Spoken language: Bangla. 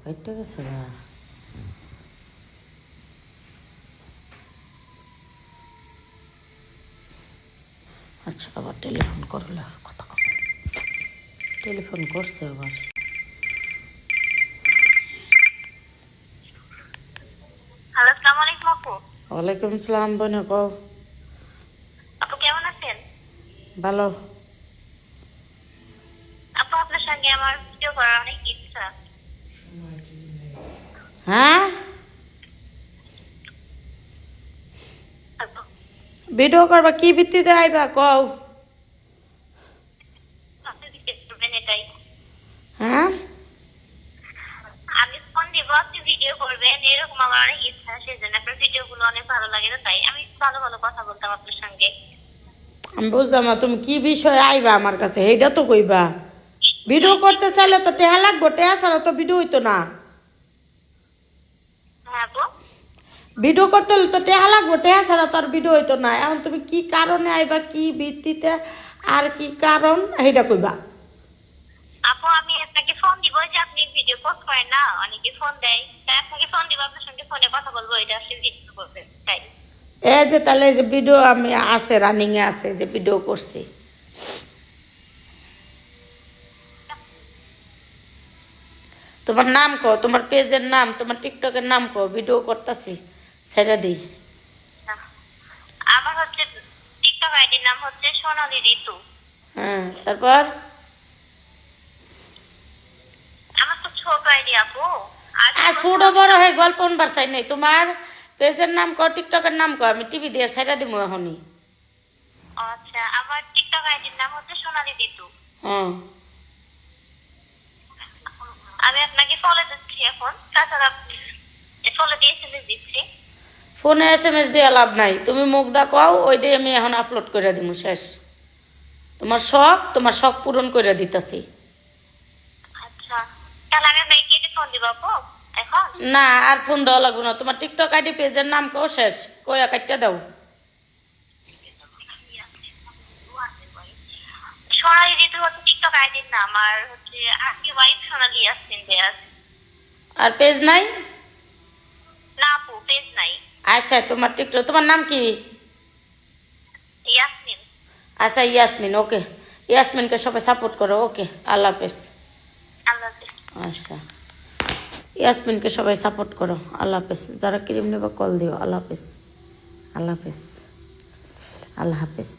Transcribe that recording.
কেটে গেছে না। আচ্ছা আবার টেলিফোন করলে কথা কব। টেলিফোন করছে আবার। হ্যালো, আসসালামু আলাইকুম আপু। ওয়ালাইকুম আসসালাম বোন, কও। আপু কেমন আছেন? ভালো। আপু আপনার সঙ্গে আমার ভিডিও করার অনেক ইচ্ছা। হ্যাঁ, আপু, ভিডিও করবা কি ভিত্তিতে আইবা কও। আপনি ভিডিও করবেন এটাই। হ্যাঁ, আমি ফোন দিব, আপনি ভিডিও করবেন, এরকম আমার অনেক ইচ্ছা। সেই জন্য আপনার ভিডিও গুলো অনেক ভালো লাগে, তো তাই আমি ভালো ভালো কথা বলতাম আপনার সঙ্গে। আমি বুঝলাম না তুমি কি বিষয়ে আইবা আমার কাছে, এইটা তো কইবা। ভিডিও করতে চাইলে তো টেহা লাগবো, টেহা ছাড়া তো ভিডিও হইতো না। হ্যাঁ আপু, ভিডিও করতে হলে তো টেহা লাগবো, টেহা ছাড়া তো আর ভিডিও হইতো না। এখন তুমি কি কারণে আইবা, কি ভিত্তিতে, আর কি কারণ এইটা কইবা। আপু আমি আপনাকে ফোন দিব, যে আপনি ভিডিও পোস্ট করেন না, অনেকে ফোন দেয়, তাই আপনাকে ফোন দিব, আপনার সঙ্গে ফোনে কথা বলবো, এটা আপনি ভিডিও করবেন তাই। এই যে তাহলে এই যে ভিডিও আমি আছে, রানিং এ আছে, যে ভিডিও করছি। তোমার নাম কো, তোমার পেজের নাম, তোমার টিকটকের নাম কো, ভিডিও করতেছি ছেড়ে দিই। আমার হচ্ছে টিকটক আইডির নাম হচ্ছে সোনালী ঋতু। হ্যাঁ, তারপর আমার তো ছোট আইডি আপু। আর আর ছোট বড় হয়ে গল্প অনবার চাই নাই। তোমার পেজের নাম কো, টিকটকের নাম কো, আমি টিভি দিয়ে ছেড়ে দিব এখনই। আচ্ছা, আমার টিকটক আইডির নাম হচ্ছে সোনালী ঋতু। হ্যাঁ, আমি আপনাকে ফলো দিচ্ছি এখন, তাছাড়া ফলো দিয়ে এসএমএস দিচ্ছি। ফোনে SMS দিয়ে লাভ নাই, তুমি মুখ দা কও, ওইটাই আমি এখন আপলোড করে দিব, শেষ। তোমার শখ পূরণ করে দিতেছি। আচ্ছা, তাহলে আমি আপনাকে কেটে ফোন দিব আপু এখন। না, আর ফোন দেওয়া লাগবে না। তোমার টিকটক আইডি পেজের নাম কও, শেষ। কইয়া কাটটা দাও। সোনালী ঋতু হচ্ছে টিকটক আইডির নাম, আর হচ্ছে আপনি ওয়াইফ সোনালী ইয়াসমিন দেয়াস। আর পেজ নাই? না আপু, পেজ নাই। আচ্ছা, তোমার টিকটক, তোমার নাম কি? ইয়াসমিন। আচ্ছা, ইয়াসমিন, ওকে। ইয়াসমিনকে সবাই সাপোর্ট করো, ওকে। আল্লাহ হাফেজ। আল্লাহ হাফেজ। আচ্ছা, ইয়াসমিনকে সবাই সাপোর্ট করো, আল্লাহ হাফেজ। যারা ক্রিম নেবে কল দিও, আল্লাহ হাফেজ। আল্লাহ হাফেজ। আল্লাহ হাফেজ।